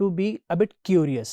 to be a bit curious.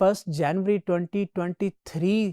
2023